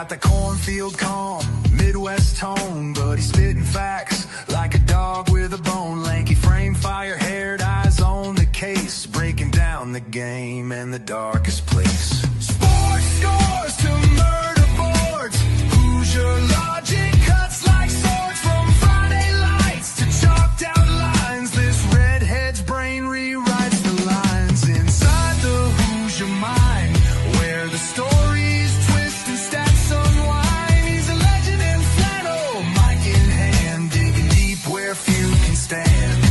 got the cornfield calm, Midwest tone, but he's spitting facts like a dog with a bone. Lanky frame, fire-haired, eyes on the case, breaking down the game in the darkest place. Sports scores to murder boards, Hoosier logic cuts like swords. From Friday lights to chalked out lines, this redhead's brain rewrites the lines. Inside the Hoosier mind, where the stories twist and stats unwind. He's a legend in flannel, mic in hand, digging deep where few can stand.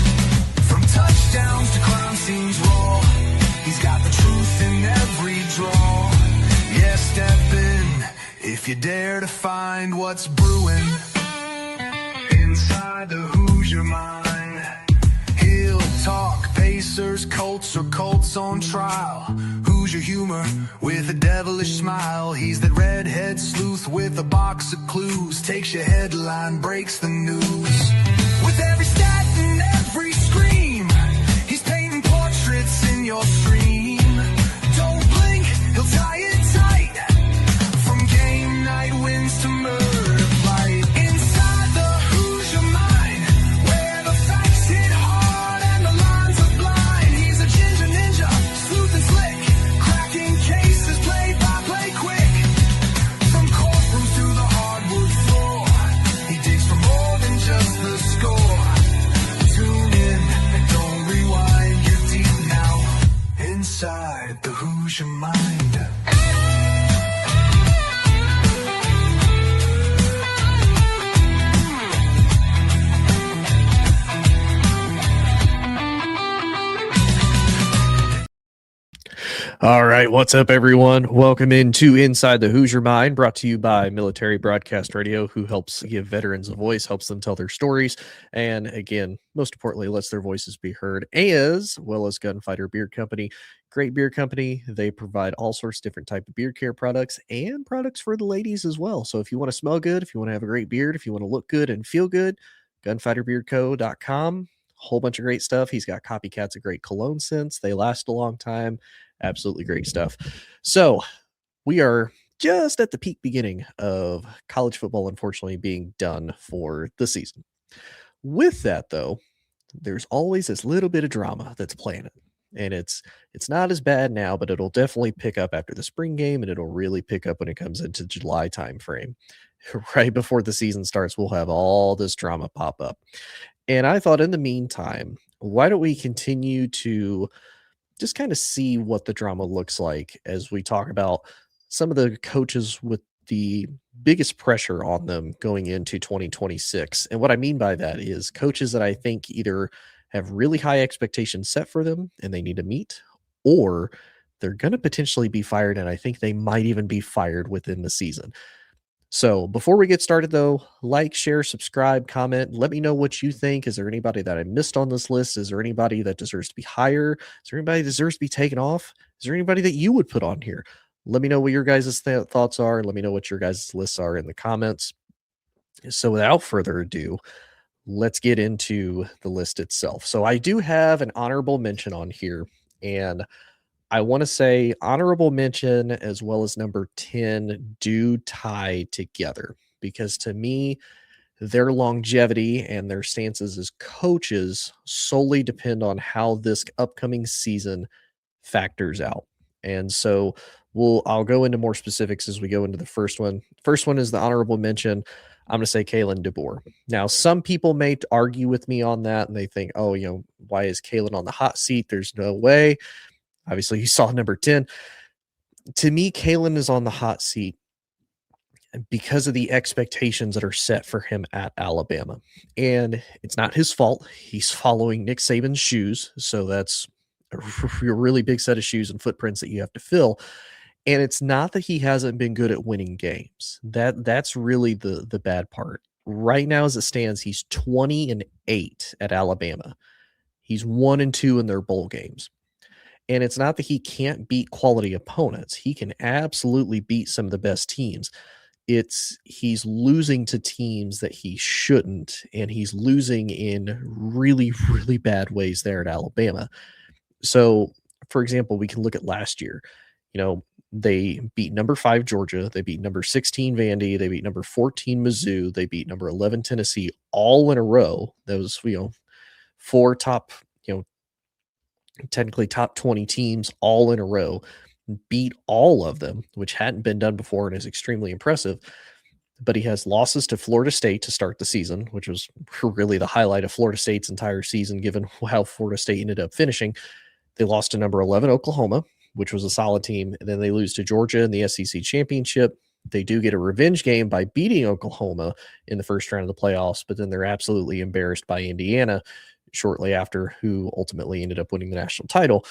From touchdowns to crime scenes raw, he's got the truth in every draw. Yeah, step in if you dare to find what's brewing inside the Hoosier mind. He'll talk Pacers, Colts, or Colts on trial. Hoosier humor with a devilish smile. He's that redhead sleuth with a box of clues. Takes your headline, breaks the news. With every stat and every scream, he's painting portraits in your stream. Don't blink, he'll tie it tight. From game night wins to murder fight. Inside the Hoosier mind, where the facts hit hard and the lines are blind. He's a ginger ninja, smooth and slick, cracking cases play by play quick. From courtrooms to the hardwood floor, he digs for more than just the score. Tune in and don't rewind, you're deep now inside the Hoosier mind. All right, what's up, everyone? Welcome into Inside the Hoosier Mind, brought to you by Military Broadcast Radio, who helps give veterans a voice, helps them tell their stories, and again, most importantly, lets their voices be heard, as well as Gunfighter Beard Company. Great beer company. They provide all sorts of different type of beard care products and products for the ladies as well. So if you want to smell good, if you want to have a great beard, if you want to look good and feel good, gunfighterbeardco.com. Whole bunch of great stuff. He's got Copycats of great cologne scents. They last a long time. Absolutely great stuff. So we are just at the peak beginning of college football, unfortunately, being done for the season. With that, though, there's always this little bit of drama that's playing it. And it's not as bad now, but it'll definitely pick up after the spring game, and it'll really pick up when it comes into July time frame. Right before the season starts, we'll have all this drama pop up. And I thought in the meantime, why don't we continue to just kind of see what the drama looks like as we talk about some of the coaches with the biggest pressure on them going into 2026. And what I mean by that is coaches that I think either have really high expectations set for them and they need to meet, or they're going to potentially be fired. And I think they might even be fired within the season. So before we get started, though, like, share, subscribe, comment. Let me know what you think. Is there anybody that I missed on this list? Is there anybody that deserves to be higher? Is there anybody that deserves to be taken off? Is there anybody that you would put on here? Let me know what your guys' thoughts are. Let me know what your guys' lists are in the comments. So without further ado, let's get into the list itself. So I do have an honorable mention on here, and I want to say honorable mention as well as number 10 do tie together, because to me, their longevity and their stances as coaches solely depend on how this upcoming season factors out. And so I'll go into more specifics as we go into the first one. First one is the honorable mention. I'm going to say Kalen DeBoer. Now, some people may argue with me on that, and they think, oh, why is Kalen on the hot seat? There's no way. Obviously, you saw number 10. To me, Kalen is on the hot seat because of the expectations that are set for him at Alabama. And it's not his fault. He's following Nick Saban's shoes. So that's a really big set of shoes and footprints that you have to fill. And it's not that he hasn't been good at winning games. That's really the bad part. Right now, as it stands, he's 20-8 at Alabama. He's 1-2 in their bowl games. And it's not that he can't beat quality opponents. He can absolutely beat some of the best teams. He's losing to teams that he shouldn't, and he's losing in really, really bad ways there at Alabama. So, for example, we can look at last year. They beat number 5 Georgia, they beat number 16 Vandy, they beat number 14 Mizzou, they beat number 11 Tennessee all in a row. Those, 4 top, technically top 20 teams all in a row, beat all of them, which hadn't been done before and is extremely impressive. But he has losses to Florida State to start the season, which was really the highlight of Florida State's entire season, given how Florida State ended up finishing. They lost to number 11 Oklahoma, which was a solid team. And then they lose to Georgia in the SEC championship. They do get a revenge game by beating Oklahoma in the first round of the playoffs, but then they're absolutely embarrassed by Indiana shortly after, who ultimately ended up winning the national title.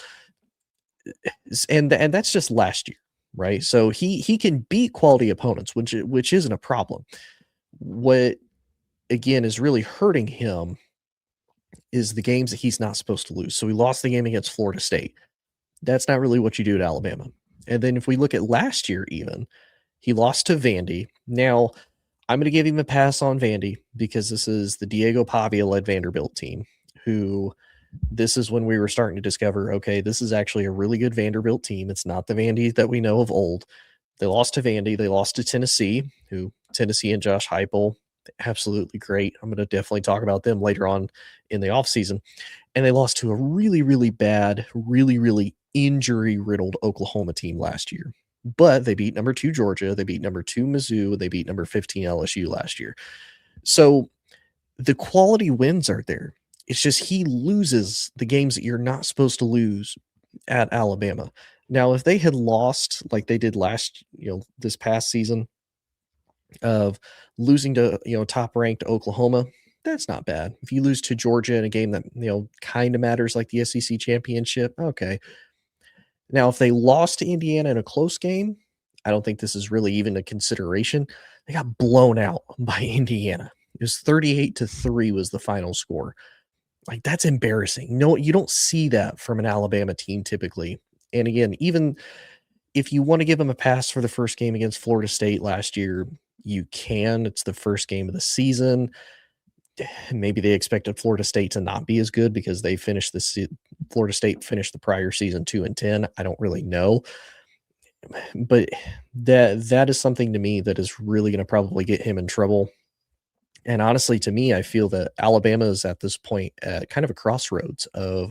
And that's just last year, right? So he can beat quality opponents, which isn't a problem. What, again, is really hurting him is the games that he's not supposed to lose. So he lost the game against Florida State. That's not really what you do at Alabama. And then if we look at last year, even, he lost to Vandy. Now, I'm going to give him a pass on Vandy because this is the Diego Pavia-led Vanderbilt team, who this is when we were starting to discover, okay, this is actually a really good Vanderbilt team. It's not the Vandy that we know of old. They lost to Vandy. They lost to Tennessee, who Tennessee and Josh Heupel, absolutely great. I'm going to definitely talk about them later on in the offseason. And they lost to a really, really bad, really, really injury-riddled Oklahoma team last year. But they beat number 2 Georgia. They beat number 2 Mizzou. They beat number 15 LSU last year. So the quality wins are there. It's just he loses the games that you're not supposed to lose at Alabama. Now, if they had lost like they did this past season of losing to, top-ranked Oklahoma, that's not bad. If you lose to Georgia in a game that, kind of matters like the SEC championship, okay. Now, if they lost to Indiana in a close game, I don't think this is really even a consideration. They got blown out by Indiana. It was 38-3 was the final score. Like, that's embarrassing. No, you don't see that from an Alabama team typically. And again, even if you want to give them a pass for the first game against Florida State last year, you can. It's the first game of the season. Maybe they expected Florida State to not be as good because they finished Florida State finished the prior season 2-10. I don't really know. But that is something to me that is really going to probably get him in trouble. And honestly, to me, I feel that Alabama is at this point at kind of a crossroads of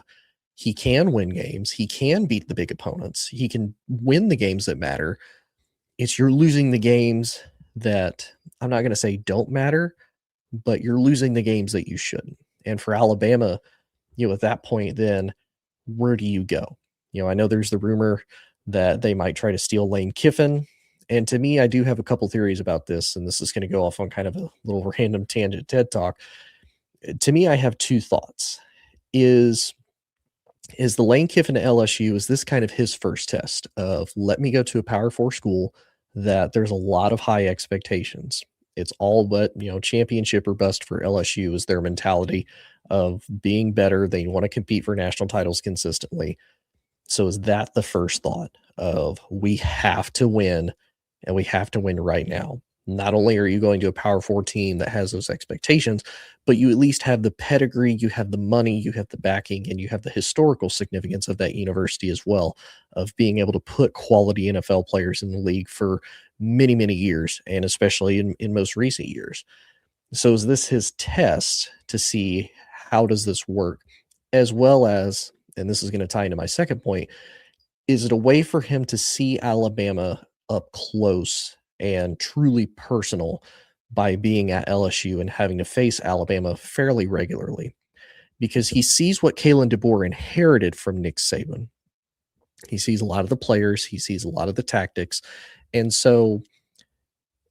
he can win games. He can beat the big opponents. He can win the games that matter. It's you're losing the games that I'm not going to say don't matter, but you're losing the games that you shouldn't. And for Alabama, at that point, then where do you go? I know there's the rumor that they might try to steal Lane Kiffin. And to me, I do have a couple theories about this, and this is going to go off on kind of a little random tangent TED Talk. To me, I have 2 thoughts. Is the Lane Kiffin at LSU, is this kind of his first test of let me go to a Power 4 school that there's a lot of high expectations. It's all but, championship or bust for LSU is their mentality of being better. They want to compete for national titles consistently. So is that the first thought of we have to win and we have to win right now? Not only are you going to a Power 4 team that has those expectations, but you at least have the pedigree, you have the money, you have the backing, and you have the historical significance of that university as well, of being able to put quality NFL players in the league for many, many years, and especially in most recent years. So is this his test to see how does this work? As well as, and this is going to tie into my second point, is it a way for him to see Alabama up close and truly personal by being at LSU and having to face Alabama fairly regularly? Because he sees what Kalen DeBoer inherited from Nick Saban. He sees a lot of the players, he sees a lot of the tactics. And so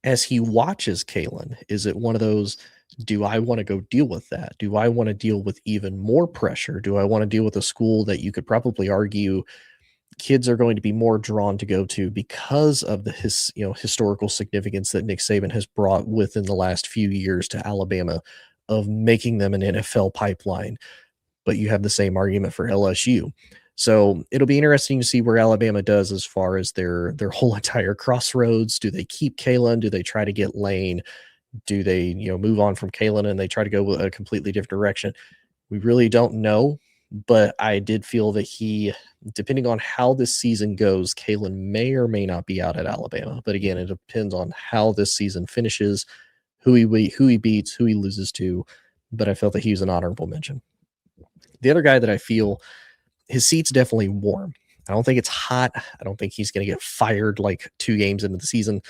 as he watches Kalen, is it one of those, do I want to go deal with that? Do I want to deal with even more pressure? Do I want to deal with a school that you could probably argue kids are going to be more drawn to go to because of the historical significance that Nick Saban has brought within the last few years to Alabama of making them an NFL pipeline? But you have the same argument for LSU. So it'll be interesting to see where Alabama does as far as their whole entire crossroads. Do they keep Kalen? Do they try to get Lane? Do they, move on from Kalen and they try to go a completely different direction? We really don't know. But I did feel that depending on how this season goes, Kalen may or may not be out at Alabama. But again, it depends on how this season finishes, who he beats, who he loses to. But I felt that he was an honorable mention. The other guy that I feel his seat's definitely warm. I don't think it's hot. I don't think he's going to get fired like 2 games into the season,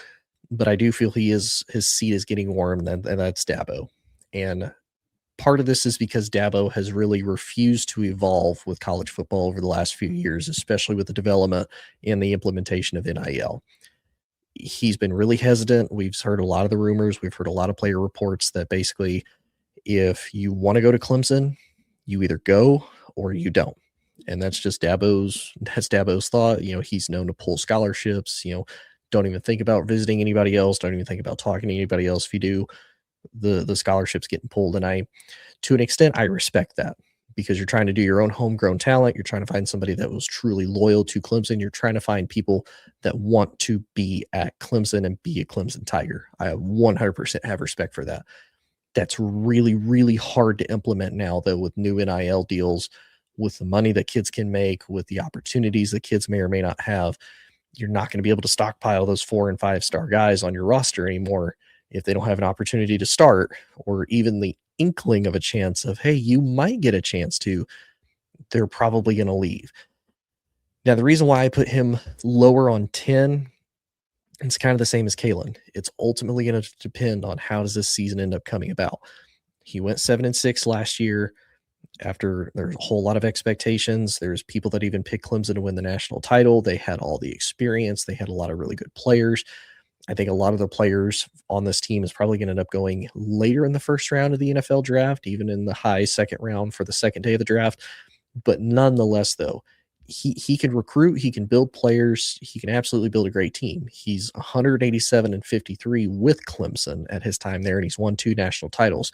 but I do feel his seat is getting warm, and that's Dabo. And part of this is because Dabo has really refused to evolve with college football over the last few years, especially with the development and the implementation of NIL. He's been really hesitant. We've heard a lot of the rumors. We've heard a lot of player reports that basically if you want to go to Clemson, you either go or you don't. And that's just Dabo's thought. He's known to pull scholarships, don't even think about visiting anybody else. Don't even think about talking to anybody else. If you do, the scholarships getting pulled. And to an extent, I respect that because you're trying to do your own homegrown talent. You're trying to find somebody that was truly loyal to Clemson. You're trying to find people that want to be at Clemson and be a Clemson Tiger. I 100% have respect for that. That's really, really hard to implement now, though, with new NIL deals, with the money that kids can make, with the opportunities that kids may or may not have. You're not going to be able to stockpile those 4 and 5 star guys on your roster anymore if they don't have an opportunity to start, or even the inkling of a chance of, hey, you might get a chance to. They're probably going to leave. Now, the reason why I put him lower on 10, it's kind of the same as Kalen. It's ultimately going to depend on how does this season end up coming about. He went 7-6 last year after there's a whole lot of expectations. There's people that even picked Clemson to win the national title. They had all the experience. They had a lot of really good players. I think a lot of the players on this team is probably going to end up going later in the first round of the NFL draft, even in the high second round for the second day of the draft. But nonetheless, though, he can recruit, he can build players, he can absolutely build a great team. He's 187-53 with Clemson at his time there, and he's won 2 national titles.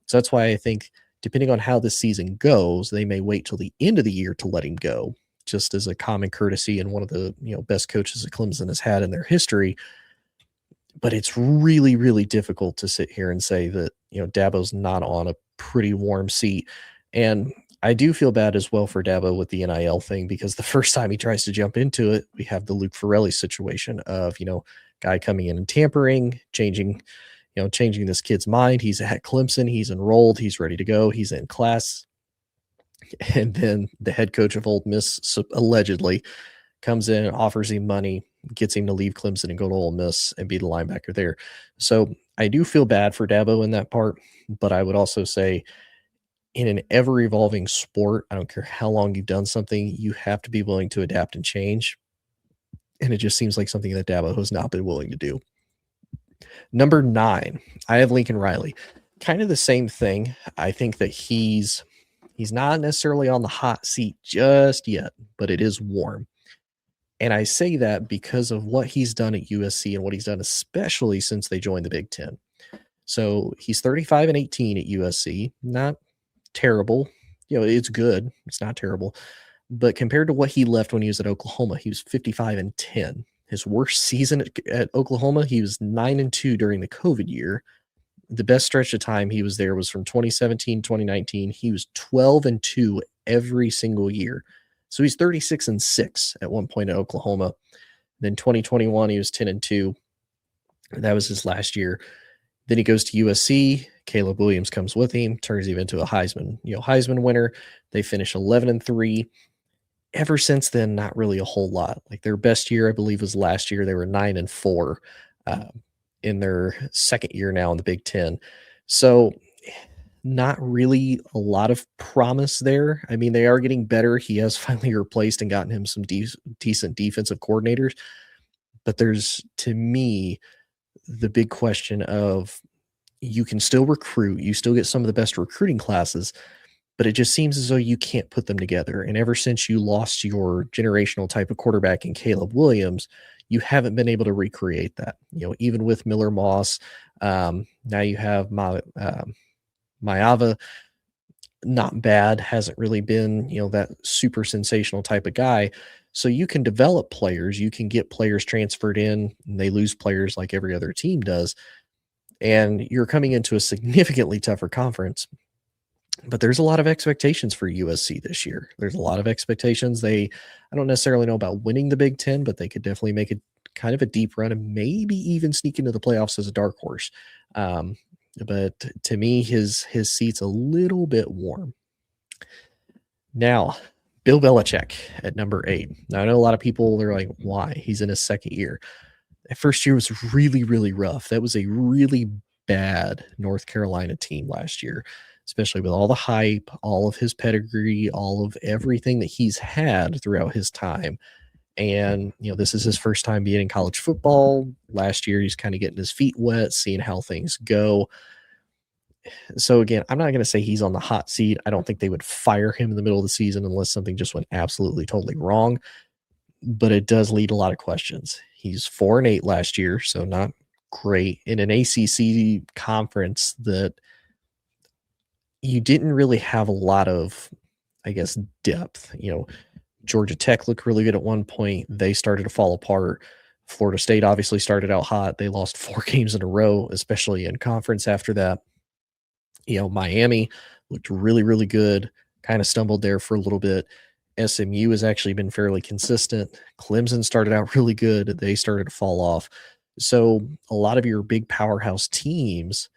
So that's why I think, depending on how this season goes, they may wait till the end of the year to let him go, just as a common courtesy and one of the best coaches that Clemson has had in their history. But it's really, really difficult to sit here and say that, Dabo's not on a pretty warm seat. And I do feel bad as well for Dabo with the NIL thing, because the first time he tries to jump into it, we have the Luke Farrelly situation of, guy coming in and tampering, changing this kid's mind. He's at Clemson, he's enrolled, he's ready to go, he's in class. And then the head coach of Ole Miss allegedly comes in and offers him money, gets him to leave Clemson and go to Ole Miss and be the linebacker there. So I do feel bad for Dabo in that part, but I would also say in an ever-evolving sport, I don't care how long you've done something, you have to be willing to adapt and change. And it just seems like something that Dabo has not been willing to do. Number 9, I have Lincoln Riley. Kind of the same thing. I think that he's not necessarily on the hot seat just yet, but it is warm. And I say that because of what he's done at USC and what he's done, especially since they joined the Big Ten. So he's 35-18 at USC. Not terrible. It's good. It's not terrible. But compared to what he left when he was at Oklahoma, he was 55-10. His worst season at Oklahoma, he was 9-2 during the COVID year. The best stretch of time he was there was from 2017, 2019. He was 12-2 every single year. So he's 36-6 at one point at Oklahoma. Then 2021, he was 10-2. That was his last year. Then he goes to USC. Caleb Williams comes with him, turns him into a Heisman winner. They finish 11-3. Ever since then, not really a whole lot. Like their best year, I believe, was last year. They were 9-4 in their second year now in the Big Ten. So not really a lot of promise there. I mean, they are getting better. He has finally replaced and gotten him some decent defensive coordinators. But there's, to me, the big question of you can still recruit. You still get some of the best recruiting classes, but it just seems as though you can't put them together. And ever since you lost your generational type of quarterback in Caleb Williams, you haven't been able to recreate that. Even with Miller Moss, now you have Maiava, not bad, hasn't really been, that super sensational type of guy. So you can develop players, you can get players transferred in, and they lose players like every other team does. And you're coming into a significantly tougher conference. But there's a lot of expectations for USC this year. There's a lot of expectations. I don't necessarily know about winning the Big Ten, but they could definitely make it kind of a deep run and maybe even sneak into the playoffs as a dark horse. Um, but to me, his seat's a little bit warm. Now, Bill Belichick at number 8. Now, I know a lot of people, they're like, why? He's in his second year. That first year was really, really rough. That was a really bad North Carolina team last year, especially with all the hype, all of his pedigree, all of everything that he's had throughout his time. And, this is his first time being in college football. Last year, he's kind of getting his feet wet, seeing how things go. So again, I'm not going to say he's on the hot seat. I don't think they would fire him in the middle of the season unless something just went absolutely totally wrong. But it does lead a lot of questions. He's 4-8 last year, so not great in an ACC conference that you didn't really have a lot of, I guess, depth. Georgia Tech looked really good at one point. They started to fall apart. Florida State obviously started out hot. They lost 4 games in a row, especially in conference after that. Miami looked really, really good, kind of stumbled there for a little bit. SMU has actually been fairly consistent. Clemson started out really good. They started to fall off. So a lot of your big powerhouse teams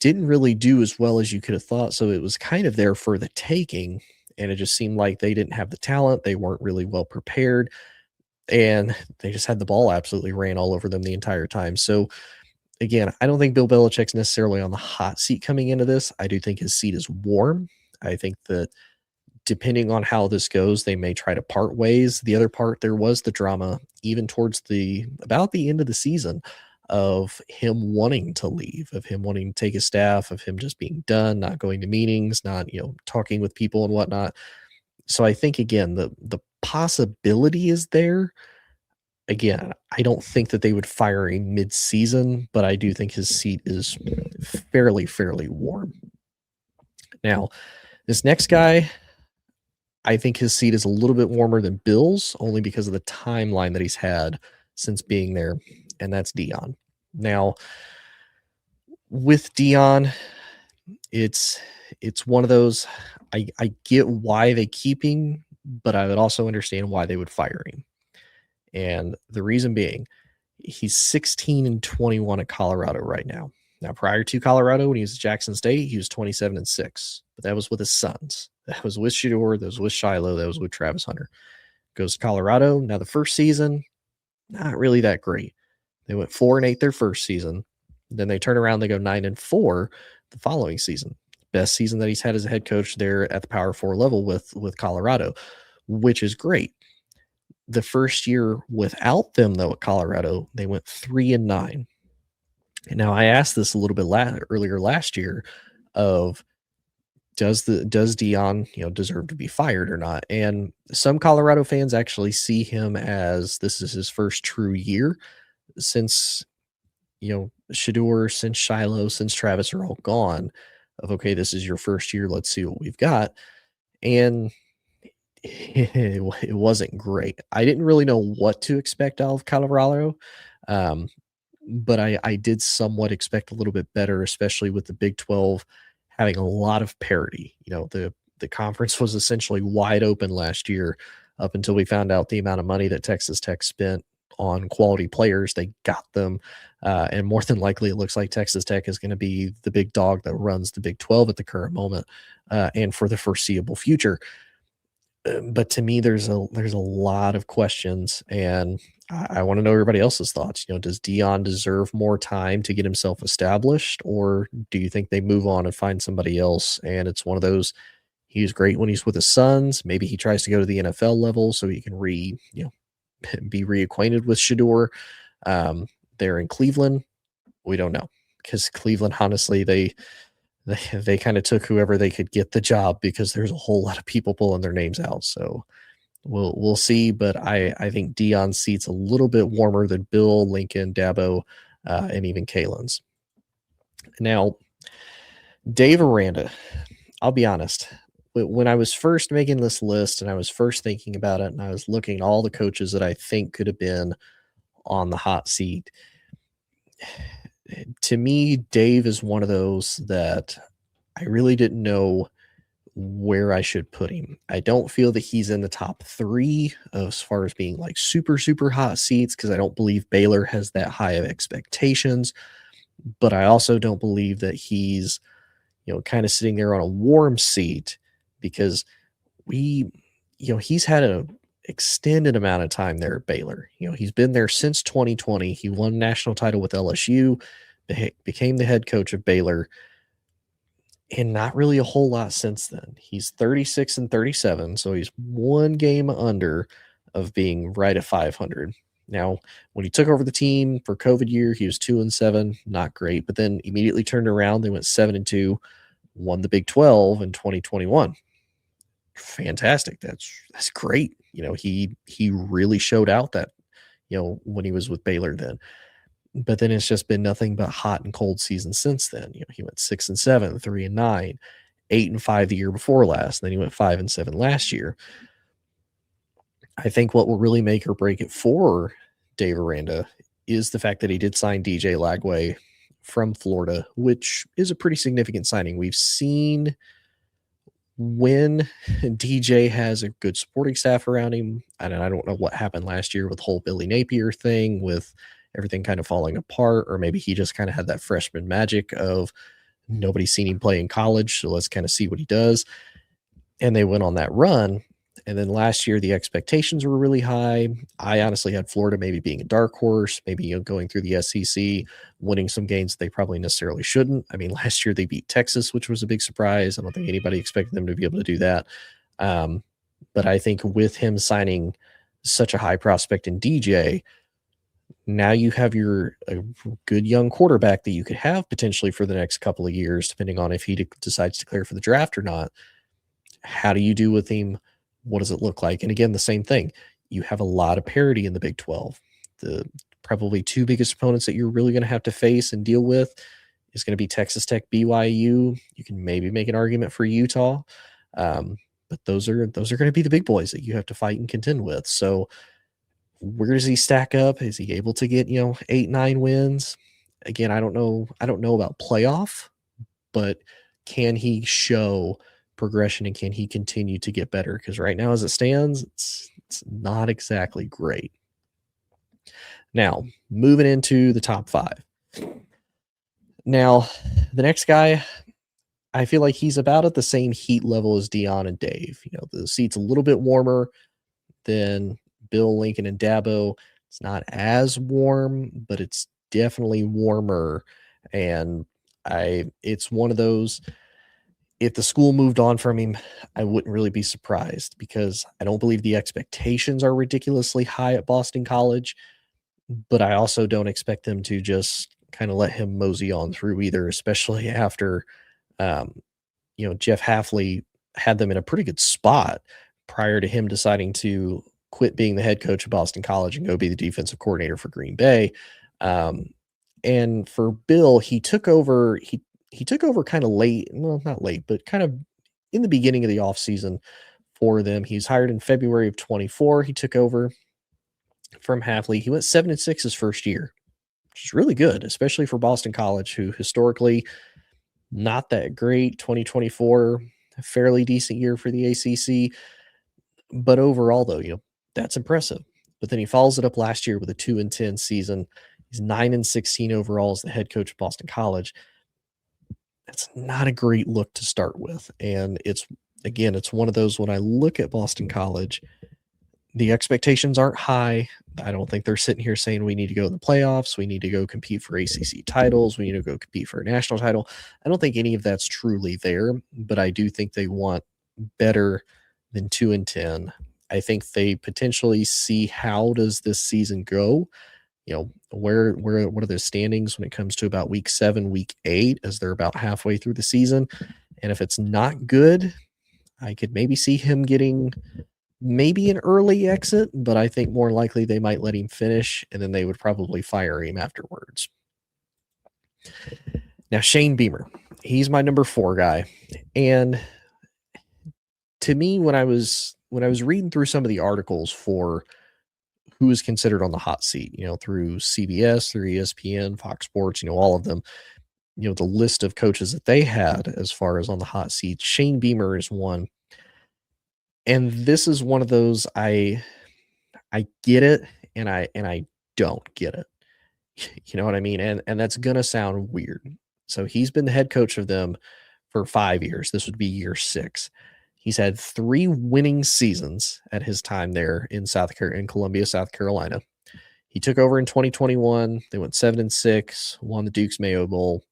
didn't really do as well as you could have thought. So it was kind of there for the taking. And it just seemed like they didn't have the talent. They weren't really well prepared. And they just had the ball absolutely ran all over them the entire time. So again, I don't think Bill Belichick's necessarily on the hot seat coming into this. I do think his seat is warm. I think that depending on how this goes, they may try to part ways. The other part, there was the drama even towards about the end of the season of him wanting to leave, of him wanting to take his staff, of him just being done, not going to meetings, not, talking with people and whatnot. So I think again, the possibility is there. Again, I don't think that they would fire a mid-season, but I do think his seat is fairly warm. Now, this next guy, I think his seat is a little bit warmer than Bill's, only because of the timeline that he's had since being there, and that's Deion. Now, with Deion, it's one of those, I get why they keep him, but I would also understand why they would fire him. And the reason being, he's 16-21 at Colorado right now. Now, prior to Colorado, when he was at Jackson State, he was 27-6, but that was with his sons. That was with Shedeur, that was with Shiloh, that was with Travis Hunter. Goes to Colorado. Now, the first season, not really that great. They went 4-8 their first season. Then they turn around, they go 9-4 the following season. Best season that he's had as a head coach there at the Power 4 level with Colorado, which is great. The first year without them, though, at Colorado, they went 3-9. And now I asked this a little bit earlier last year of does Deion, deserve to be fired or not? And some Colorado fans actually see him as this is his first true year since, Shedeur, since Shiloh, since Travis are all gone. Of okay, this is your first year. Let's see what we've got. And it wasn't great. I didn't really know what to expect out of Colorado, but I did somewhat expect a little bit better, especially with the Big 12 having a lot of parity. The conference was essentially wide open last year up until we found out the amount of money that Texas Tech spent on quality players. They got them, and more than likely, it looks like Texas Tech is going to be the big dog that runs the Big 12 at the current moment and for the foreseeable future. But to me, there's a lot of questions, and I want to know everybody else's thoughts. Does Deion deserve more time to get himself established, or do you think they move on and find somebody else? And it's one of those. He was great when he's with his sons. Maybe he tries to go to the NFL level so he can be reacquainted with Shedeur. They're in Cleveland. We don't know, because Cleveland, honestly, they kind of took whoever they could get the job because there's a whole lot of people pulling their names out. So we'll see. But I think Deion's seat's a little bit warmer than Bill, Lincoln, Dabo, and even Kalen's. Now, Dave Aranda, I'll be honest. When I was first making this list and I was first thinking about it and I was looking at all the coaches that I think could have been on the hot seat, to me, Dave is one of those that I really didn't know where I should put him. I don't feel that he's in the top 3 as far as being like super, super hot seats because I don't believe Baylor has that high of expectations. But I also don't believe that he's, kind of sitting there on a warm seat because we, he's had an extended amount of time there at Baylor. He's been there since 2020. He won a national title with LSU, became the head coach of Baylor, and not really a whole lot since then. He's 36 and 37, so he's one game under of being right at 500. Now, when he took over the team for COVID year, he was 2-7, not great, but then immediately turned around. They went 7-2, won the Big 12 in 2021. Fantastic. That's great. He really showed out that, when he was with Baylor then. But then it's just been nothing but hot and cold seasons since then. He went 6-7, 3-9, 8-5 the year before last. And then he went 5-7 last year. I think what will really make or break it for Dave Aranda is the fact that he did sign DJ Lagway from Florida, which is a pretty significant signing. We've seen when DJ has a good supporting staff around him, and I don't know what happened last year with the whole Billy Napier thing with everything kind of falling apart, or maybe he just kind of had that freshman magic of nobody's seen him play in college, so let's kind of see what he does. And they went on that run. And then last year, the expectations were really high. I honestly had Florida maybe being a dark horse, maybe going through the SEC, winning some games they probably necessarily shouldn't. I mean, last year they beat Texas, which was a big surprise. I don't think anybody expected them to be able to do that. But I think with him signing such a high prospect in DJ, now you have a good young quarterback that you could have potentially for the next couple of years, depending on if he decides to clear for the draft or not. How do you do with him? What does it look like? And again, the same thing. You have a lot of parity in the Big 12. The probably 2 biggest opponents that you're really going to have to face and deal with is going to be Texas Tech, BYU. You can maybe make an argument for Utah, but those are going to be the big boys that you have to fight and contend with. So where does he stack up? Is he able to get 8-9 wins? Again, I don't know about playoff, but can he show progression and can he continue to get better? Because right now, as it stands, it's not exactly great. Now, moving into the top 5. Now, the next guy, I feel like he's about at the same heat level as Dion and Dave. The seat's a little bit warmer than Bill, Lincoln, and Dabo. It's not as warm, but it's definitely warmer. And it's one of those, if the school moved on from him, I wouldn't really be surprised because I don't believe the expectations are ridiculously high at Boston College, but I also don't expect them to just kind of let him mosey on through either, especially after, Jeff Hafley had them in a pretty good spot prior to him deciding to quit being the head coach of Boston College and go be the defensive coordinator for Green Bay. And for Bill, he took over kind of late, well, not late, but kind of in the beginning of the offseason for them. He's hired in February of 24. He took over from Hafley. He went 7-6 his first year, which is really good, especially for Boston College, who historically not that great. 2024, a fairly decent year for the ACC. But overall, though, that's impressive. But then he follows it up last year with a 2-10 season. He's 9-16 overall as the head coach of Boston College. That's not a great look to start with. And it's one of those, when I look at Boston College, the expectations aren't high. I don't think they're sitting here saying we need to go in the playoffs. We need to go compete for ACC titles. We need to go compete for a national title. I don't think any of that's truly there, but I do think they want better than 2-10. I think they potentially see how does this season go. What are their standings when it comes to about week 7, week 8, as they're about halfway through the season. And if it's not good, I could maybe see him getting maybe an early exit, but I think more likely they might let him finish and then they would probably fire him afterwards. Now, Shane Beamer, he's my number 4 guy. And to me, when I was reading through some of the articles for who is considered on the hot seat, through CBS, through ESPN, Fox Sports, all of them, the list of coaches that they had as far as on the hot seat, Shane Beamer is one. And this is one of those I get it and I don't get it. You know what I mean? And that's gonna sound weird. So he's been the head coach of them for 5 years. This would be year 6. He's had 3 winning seasons at his time there in Columbia, South Carolina. He took over in 2021. They went 7-6, won the Duke's Mayo Bowl.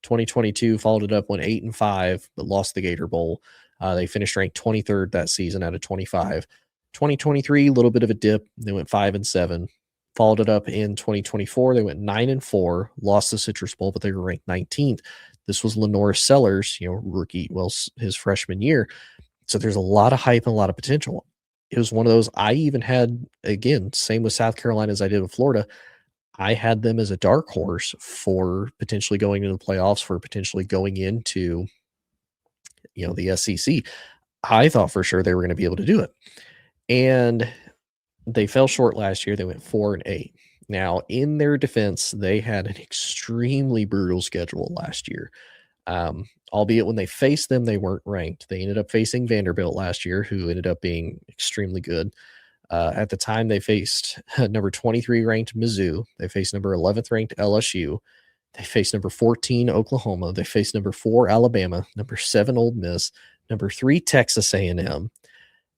2022 followed it up, went 8-5, but lost the Gator Bowl. They finished ranked 23rd that season out of 25. 2023, a little bit of a dip. They went 5-7. Followed it up in 2024. They went 9-4, lost the Citrus Bowl, but they were ranked 19th. This was Lenore Sellers, rookie, his freshman year. So there's a lot of hype and a lot of potential. It was one of those I even had, again, same with South Carolina as I did with Florida. I had them as a dark horse for potentially going into the playoffs, for potentially going into, the SEC. I thought for sure they were going to be able to do it. And they fell short last year. They went 4-8. Now, in their defense, they had an extremely brutal schedule last year. Albeit when they faced them, they weren't ranked. They ended up facing Vanderbilt last year, who ended up being extremely good. At the time, they faced number 23 ranked Mizzou. They faced number 11th ranked LSU. They faced number 14 Oklahoma. They faced number 4 Alabama, number 7 Ole Miss, number 3 Texas A&M,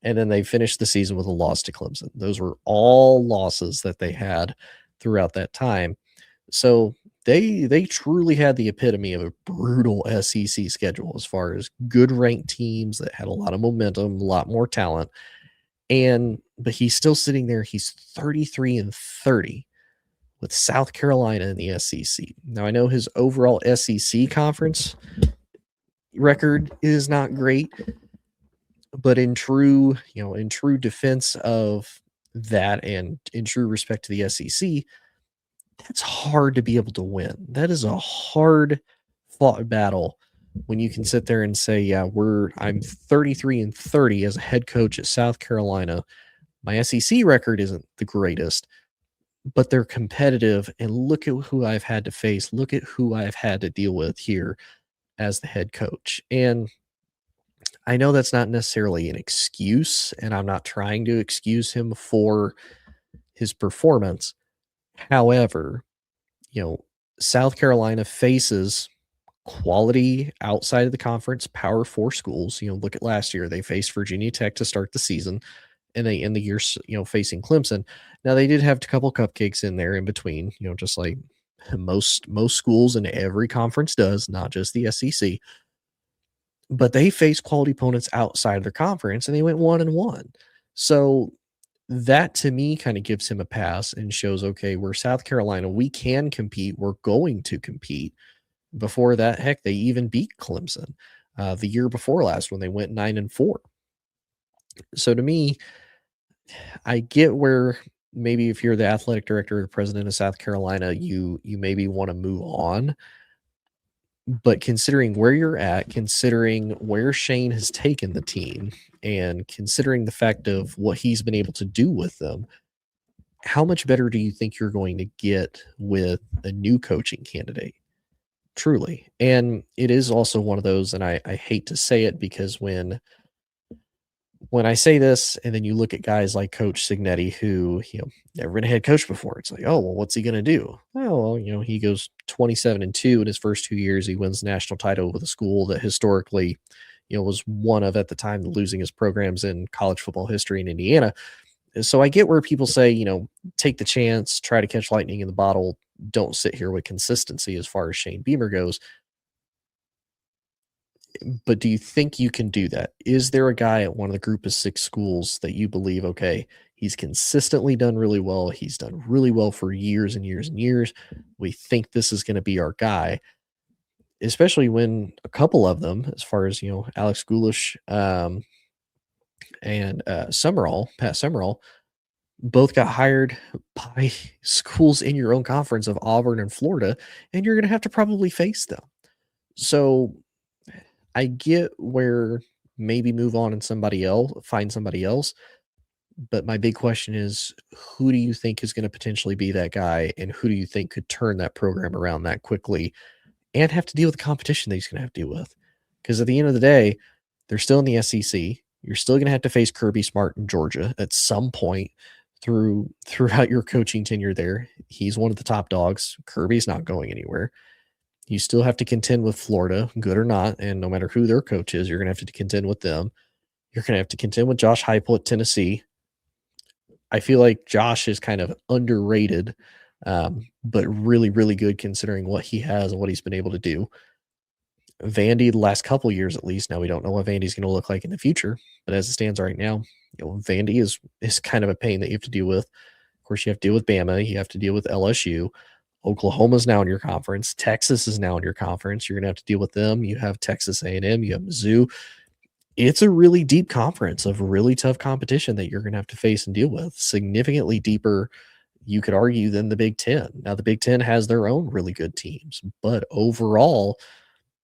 and then they finished the season with a loss to Clemson. Those were all losses that they had throughout that time. So they truly had the epitome of a brutal SEC schedule as far as good ranked teams that had a lot of momentum, a lot more talent. But he's still sitting there. He's 33-30 with South Carolina in the SEC. Now I know his overall SEC conference record is not great, but in true defense of that and in true respect to the SEC, that's hard to be able to win. That is a hard fought battle when you can sit there and say, yeah, I'm 33-30 as a head coach at South Carolina. My SEC record isn't the greatest, but they're competitive, and look at who I've had to face. Look at who I've had to deal with here as the head coach. And I know that's not necessarily an excuse, and I'm not trying to excuse him for his performance. However, South Carolina faces quality outside of the conference Power 4 schools. Look at last year. They faced Virginia Tech to start the season, and they end the year, facing Clemson. Now, they did have a couple cupcakes in there in between, just like most schools in every conference does, not just the SEC. But they faced quality opponents outside of their conference, and they went 1-1. So that to me kind of gives him a pass and shows, okay, we're South Carolina. We can compete. We're going to compete. Before that, heck, they even beat Clemson the year before last when they went 9-4. So to me, I get where maybe if you're the athletic director or the president of South Carolina, you maybe want to move on. But considering where you're at, considering where Shane has taken the team, and considering the fact of what he's been able to do with them, how much better do you think you're going to get with a new coaching candidate? Truly. And it is also one of those, and I hate to say it, because when I say this and then you look at guys like Coach Signetti, who, never been a head coach before, it's like, oh, well, what's he going to do? Oh, well, he goes 27-2 in his first 2 years. He wins the national title with a school that historically, was one of, at the time, the losingest programs in college football history in Indiana. So I get where people say, take the chance, try to catch lightning in the bottle. Don't sit here with consistency as far as Shane Beamer goes. But do you think you can do that? Is there a guy at one of the group of 6 schools that you believe, okay, he's consistently done really well. He's done really well for years and years and years. We think this is going to be our guy, especially when a couple of them, as far as, Alex Goulash and Pat Summerall, both got hired by schools in your own conference of Auburn and Florida, and you're going to have to probably face them. So I get where maybe move on and find somebody else. But my big question is, who do you think is going to potentially be that guy, and who do you think could turn that program around that quickly and have to deal with the competition that he's going to have to deal with. Because at the end of the day, they're still in the SEC. You're still going to have to face Kirby Smart in Georgia at some point throughout your coaching tenure there. He's one of the top dogs. Kirby's not going anywhere. You still have to contend with Florida, good or not, and no matter who their coach is, you're going to have to contend with them. You're going to have to contend with Josh Heupel at Tennessee. I feel like Josh is kind of underrated, but really, really good considering what he has and what he's been able to do. Vandy, the last couple of years at least, now we don't know what Vandy's going to look like in the future, but as it stands right now, Vandy is kind of a pain that you have to deal with. Of course, you have to deal with Bama, you have to deal with LSU. Oklahoma's now in your conference. Texas is now in your conference. You're going to have to deal with them. You have Texas A&M. You have Mizzou. It's a really deep conference of really tough competition that you're going to have to face and deal with. Significantly deeper, you could argue, than the Big Ten. Now, the Big Ten has their own really good teams, but overall,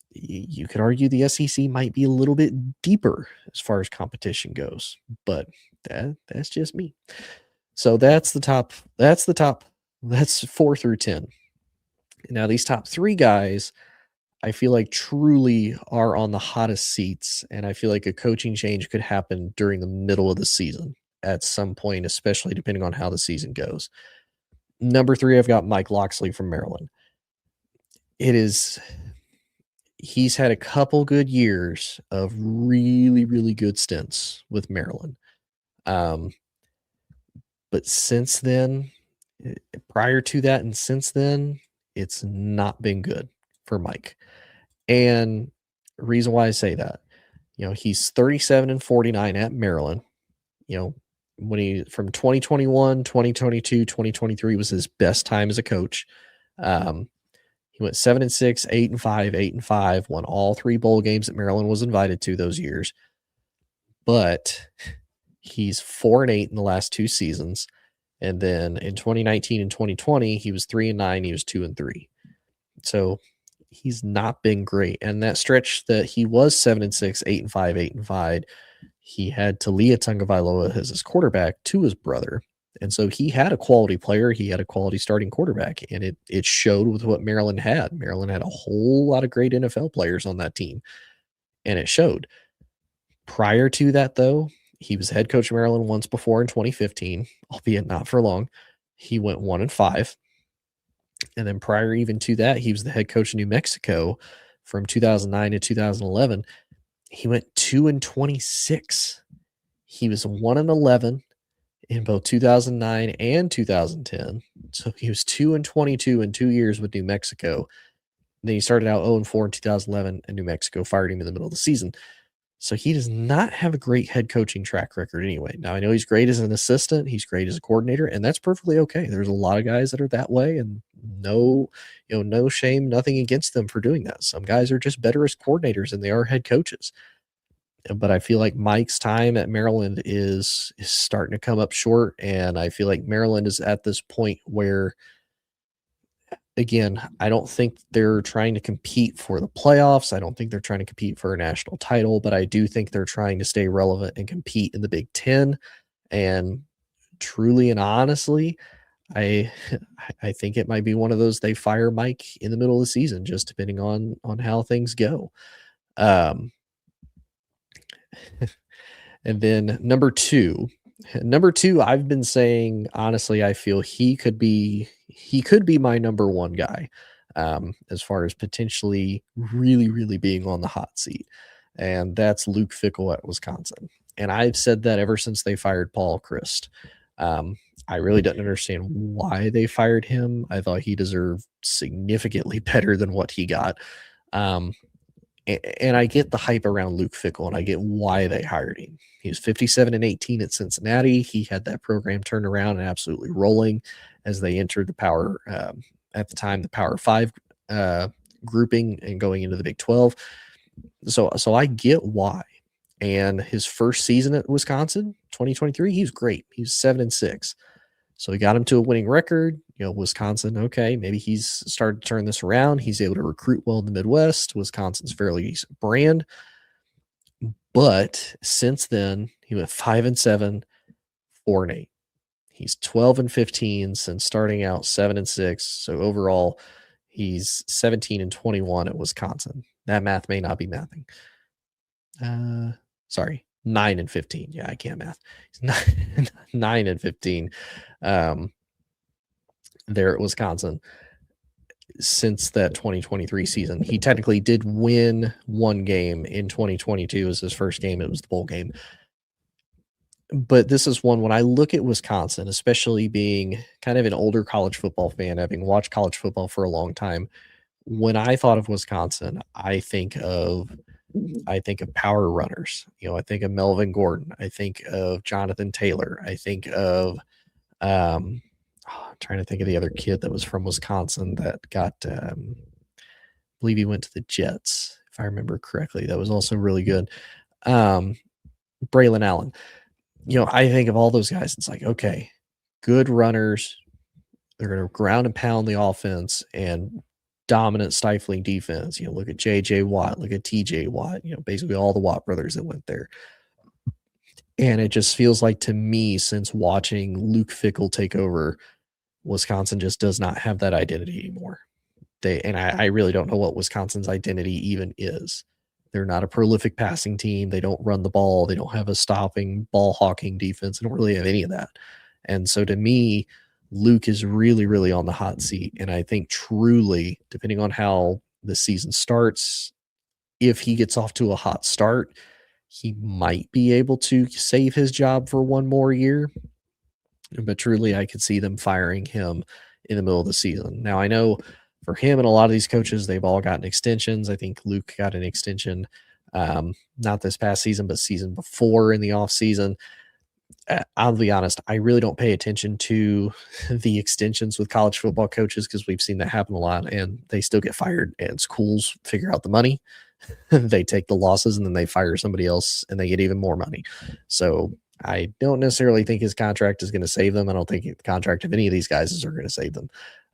you could argue the SEC might be a little bit deeper as far as competition goes. But that's just me. So that's the top. That's 4 through 10. Now, these top 3 guys, I feel like truly are on the hottest seats, and I feel like a coaching change could happen during the middle of the season at some point, especially depending on how the season goes. Number 3, I've got Mike Locksley from Maryland. He's had a couple good years of really, really good stints with Maryland. But since then, prior to that and since then, it's not been good for Mike. And the reason why I say that, he's 37-49 at Maryland. When he from 2021, 2022, 2023 was his best time as a coach. He went 7-6, 8-5, 8-5, won all 3 bowl games that Maryland was invited to those years. But he's 4-8 in the last 2 seasons. And then in 2019 and 2020, he was 3-9, he was 2-3. So he's not been great. And that stretch that he was 7-6, 8-5, 8-5, he had Taulia Tagovailoa as his quarterback to his brother. And so he had a quality player. He had a quality starting quarterback, and it showed with what Maryland had. Maryland had a whole lot of great NFL players on that team, and it showed. Prior to that, though, he was head coach of Maryland once before in 2015, albeit not for long. He went 1-5. And then prior even to that, he was the head coach of New Mexico from 2009 to 2011. He went 2-26. He was 1-11 in both 2009 and 2010. So he was 2-22 in 2 years with New Mexico. And then he started out 0-4 in 2011, and New Mexico fired him in the middle of the season. So he does not have a great head coaching track record anyway. Now, I know he's great as an assistant. He's great as a coordinator, and that's perfectly okay. There's a lot of guys that are that way, and no shame, nothing against them for doing that. Some guys are just better as coordinators than they are head coaches. But I feel like Mike's time at Maryland is starting to come up short, and I feel like Maryland is at this point where, again, I don't think they're trying to compete for the playoffs. I don't think they're trying to compete for a national title, but I do think they're trying to stay relevant and compete in the Big Ten. And truly and honestly, I think it might be one of those they fire Mike in the middle of the season, just depending on how things go. And then number two, I've been saying, honestly, I feel he could be my number 1 guy, as far as potentially really, really being on the hot seat. And that's Luke Fickell at Wisconsin. And I've said that ever since they fired Paul Chryst. I really didn't understand why they fired him. I thought he deserved significantly better than what he got. And I get the hype around Luke Fickell, and I get why they hired him. He was 57-18 at Cincinnati. He had that program turned around and absolutely rolling as they entered the Power, at the time, the Power 5 grouping and going into the Big 12. So I get why. And his first season at Wisconsin, 2023, he was great. He was 7-6. So he got him to a winning record. Wisconsin, okay, maybe he's started to turn this around. He's able to recruit well in the Midwest. Wisconsin's fairly decent brand. But since then, he went 5-7, 4-8. He's 12-15 since starting out 7-6. So overall, He's 17-21 at Wisconsin. That math may not be mathing. Sorry, 9-15. Yeah, I can't math. He's 9-15 there at Wisconsin since that 2023 season. He technically did win one game in 2022. It was his first game. It was the bowl game. But this is one when I look at Wisconsin, especially being kind of an older college football fan, having watched college football for a long time. When I thought of Wisconsin, I think of power runners. I think of Melvin Gordon. I think of Jonathan Taylor. I think of I'm trying to think of the other kid that was from Wisconsin that got I believe he went to the Jets, if I remember correctly. That was also really good. Braylon Allen. I think of all those guys. It's like, okay, good runners. They're going to ground and pound the offense and dominant stifling defense. Look at JJ Watt, look at TJ Watt, basically all the Watt brothers that went there. And it just feels like to me, since watching Luke Fickell take over, Wisconsin just does not have that identity anymore. I really don't know what Wisconsin's identity even is. They're not a prolific passing team. They don't run the ball. They don't have a stopping, ball hawking defense. They don't really have any of that. And so to me, Luke is really, really on the hot seat. And I think truly, depending on how the season starts, if he gets off to a hot start, he might be able to save his job for one more year. But truly, I could see them firing him in the middle of the season. Now, I know for him and a lot of these coaches, they've all gotten extensions. I think Luke got an extension, not this past season, but season before in the offseason. I'll be honest, I really don't pay attention to the extensions with college football coaches because we've seen that happen a lot, and they still get fired, and schools figure out the money. They take the losses, and then they fire somebody else, and they get even more money. So I don't necessarily think his contract is going to save them. I don't think the contract of any of these guys is going to save them.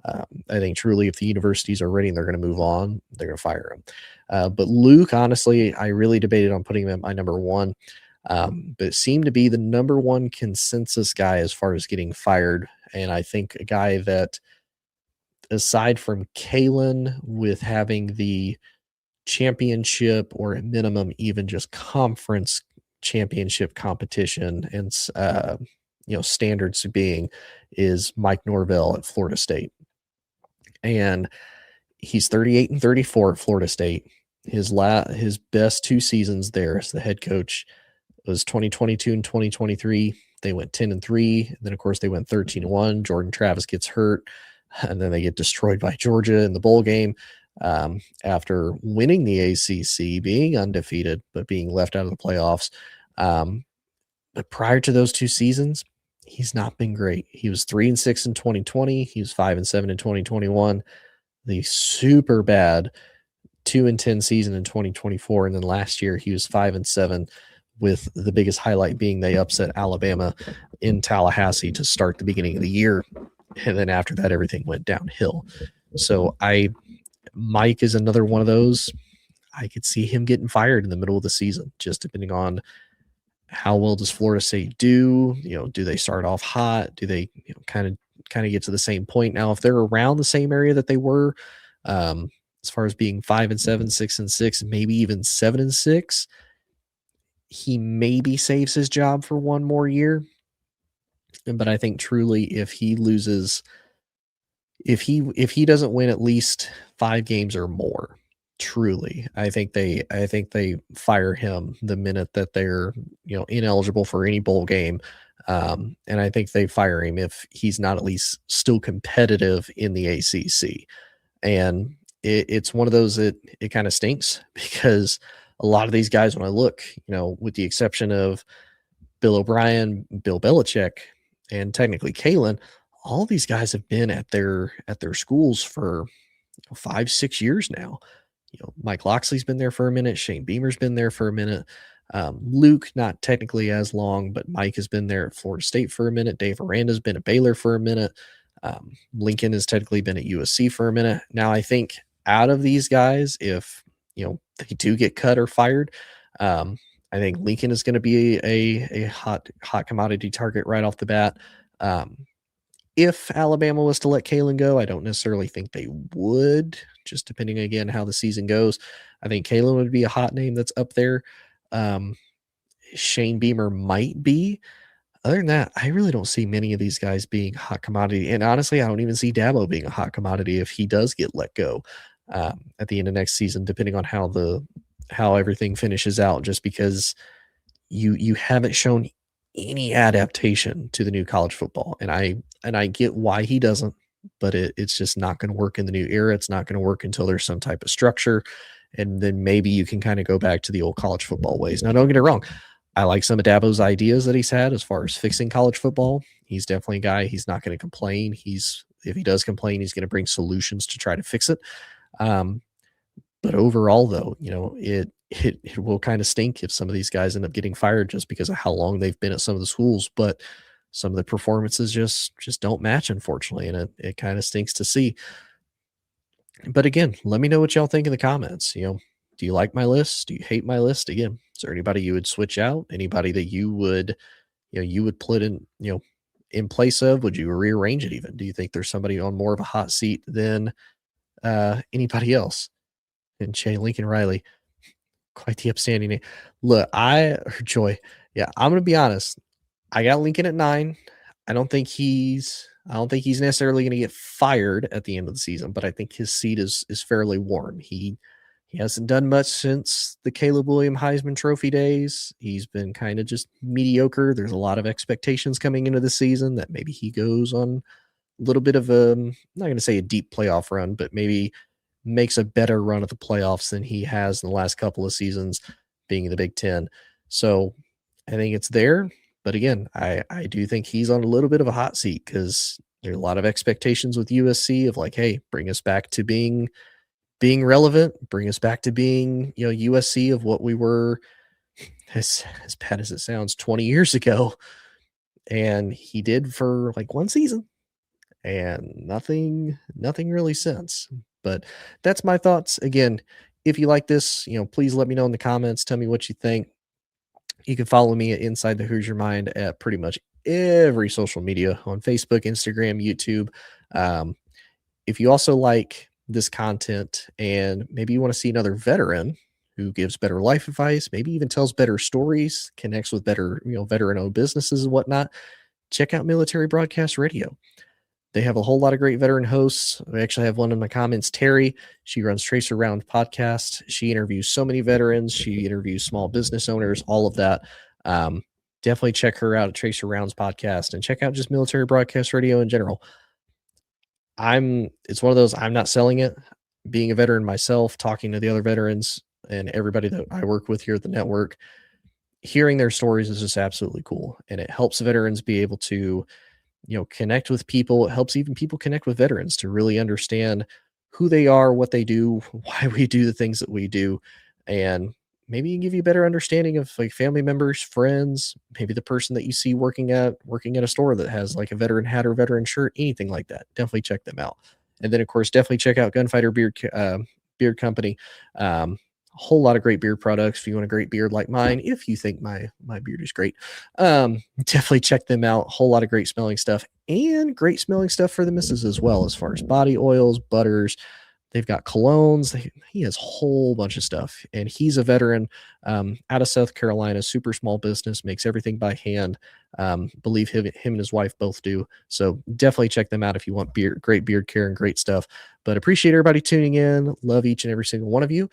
I think truly if the universities are ready and they're going to move on, they're going to fire him. But Luke, honestly, I really debated on putting him at my number one. But it seemed to be the number one consensus guy as far as getting fired. And I think a guy that, aside from Kalen, with having the championship or at minimum even just conference championship competition and standards being, is Mike Norvell at Florida State. And he's 38-34 at Florida State. His best two seasons there as the head coach was 2022 and 2023. They went 10-3. And then, of course, they went 13-1. Jordan Travis gets hurt, and then they get destroyed by Georgia in the bowl game after winning the ACC, being undefeated, but being left out of the playoffs. But prior to those two seasons, he's not been great. He was 3-6 in 2020. He was 5-7 in 2021. The super bad 2-10 season in 2024. And then last year he was 5-7, with the biggest highlight being they upset Alabama in Tallahassee to start the beginning of the year. And then after that, everything went downhill. So Mike is another one of those. I could see him getting fired in the middle of the season, just depending on how well does Florida State do. Do they start off hot? Do they kind of get to the same point? Now, if they're around the same area that they were, as far as being 5-7, 6-6, maybe even 7-6, he maybe saves his job for one more year. But I think truly, if he loses, if he doesn't win at least 5 games or more, truly, I think they fire him the minute that they're ineligible for any bowl game. And I think they fire him if he's not at least still competitive in the ACC. And it's one of those that it kind of stinks, because a lot of these guys, when I look, with the exception of Bill O'Brien, Bill Belichick, and technically Kalen, all these guys have been at their schools for 5-6 years now. Mike Loxley's been there for a minute. Shane Beamer's been there for a minute. Luke, not technically as long, but Mike has been there at Florida State for a minute. Dave Aranda's been at Baylor for a minute. Lincoln has technically been at USC for a minute. Now, I think out of these guys, if they do get cut or fired, I think Lincoln is going to be a hot commodity target right off the bat. if Alabama was to let Kalen go, I don't necessarily think they would, just depending again how the season goes. I think Kalen would be a hot name that's up there. Shane Beamer might be. Other than that, I really don't see many of these guys being hot commodity. And honestly, I don't even see Dabo being a hot commodity if he does get let go at the end of next season, depending on how everything finishes out, just because you haven't shown any adaptation to the new college football. And I get why he doesn't, but it's just not going to work in the new era. It's not going to work until there's some type of structure. And then maybe you can kind of go back to the old college football ways. Now, don't get it wrong. I like some of Dabo's ideas that he's had as far as fixing college football. He's definitely a guy. He's not going to complain. If he does complain, he's going to bring solutions to try to fix it. But overall, though, it will kind of stink if some of these guys end up getting fired just because of how long they've been at some of the schools. But some of the performances just don't match, unfortunately, and it kind of stinks to see. But again, let me know what y'all think in the comments. Do you like my list? Do you hate my list? Again, is there anybody you would switch out? Anybody that you would put in place of? Would you rearrange it even? Do you think there's somebody on more of a hot seat than anybody else? And Jay Lincoln Riley, quite the upstanding name. Look, Joy. Yeah, I'm gonna be honest. I got Lincoln at 9. I don't think he's necessarily gonna get fired at the end of the season, but I think his seat is fairly warm. He hasn't done much since the Caleb Williams Heisman Trophy days. He's been kind of just mediocre. There's a lot of expectations coming into the season that maybe he goes on a little bit of I'm not going to say a deep playoff run, but maybe makes a better run at the playoffs than he has in the last couple of seasons being in the Big Ten. So I think it's there. But again, I do think he's on a little bit of a hot seat because there's a lot of expectations with USC of like, hey, bring us back to being relevant, bring us back to being, USC of what we were, as bad as it sounds, 20 years ago. And he did for like one season and nothing really since. But that's my thoughts. Again, if you like this, please let me know in the comments. Tell me what you think. You can follow me at Inside the Hoosier Mind at pretty much every social media on Facebook, Instagram, YouTube. If you also like this content and maybe you want to see another veteran who gives better life advice, maybe even tells better stories, connects with better, veteran-owned businesses and whatnot, check out Military Broadcast Radio. They have a whole lot of great veteran hosts. I actually have one in my comments, Terry. She runs Tracer Round Podcast. She interviews so many veterans. She interviews small business owners, all of that. Definitely check her out at Tracer Rounds Podcast and check out just Military Broadcast Radio in general. It's one of those, I'm not selling it. Being a veteran myself, talking to the other veterans and everybody that I work with here at the network, hearing their stories is just absolutely cool. And it helps veterans be able to, connect with people. It helps even people connect with veterans to really understand who they are, what they do, why we do the things that we do. And maybe give you a better understanding of like family members, friends, maybe the person that you see working at a store that has like a veteran hat or veteran shirt, anything like that. Definitely check them out. And then of course, definitely check out Gunfighter Beard Company. A whole lot of great beard products. If you want a great beard like mine, if you think my beard is great, definitely check them out. A whole lot of great smelling stuff and great smelling stuff for the missus as well, as far as body oils, butters. They've got colognes. He has a whole bunch of stuff. And he's a veteran out of South Carolina, super small business, makes everything by hand. Believe him and his wife both do. So definitely check them out if you want great beard care and great stuff. But appreciate everybody tuning in. Love each and every single one of you.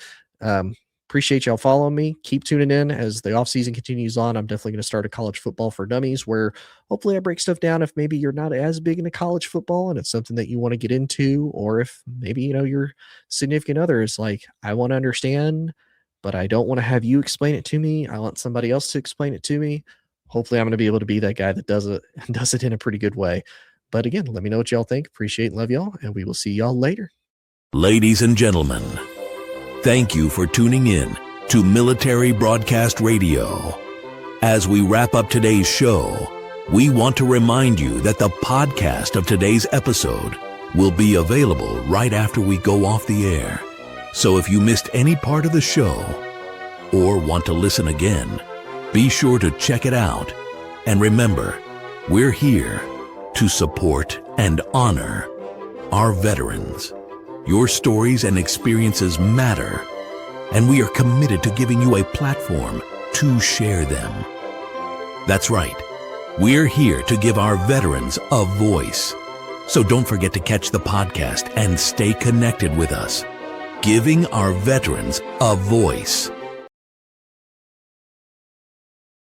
Appreciate y'all following me. Keep tuning in as the off season continues on. I'm definitely going to start a college football for dummies where hopefully I break stuff down if maybe you're not as big into college football and it's something that you want to get into, or if maybe, your significant other is like, I want to understand, but I don't want to have you explain it to me. I want somebody else to explain it to me. Hopefully I'm going to be able to be that guy that does it in a pretty good way. But again, let me know what y'all think. Appreciate and love y'all, and we will see y'all later. Ladies and gentlemen, thank you for tuning in to Military Broadcast Radio. As we wrap up today's show, we want to remind you that the podcast of today's episode will be available right after we go off the air. So if you missed any part of the show or want to listen again, be sure to check it out. And remember, we're here to support and honor our veterans. Your stories and experiences matter, and we are committed to giving you a platform to share them. That's right. We're here to give our veterans a voice. So don't forget to catch the podcast and stay connected with us. Giving our veterans a voice.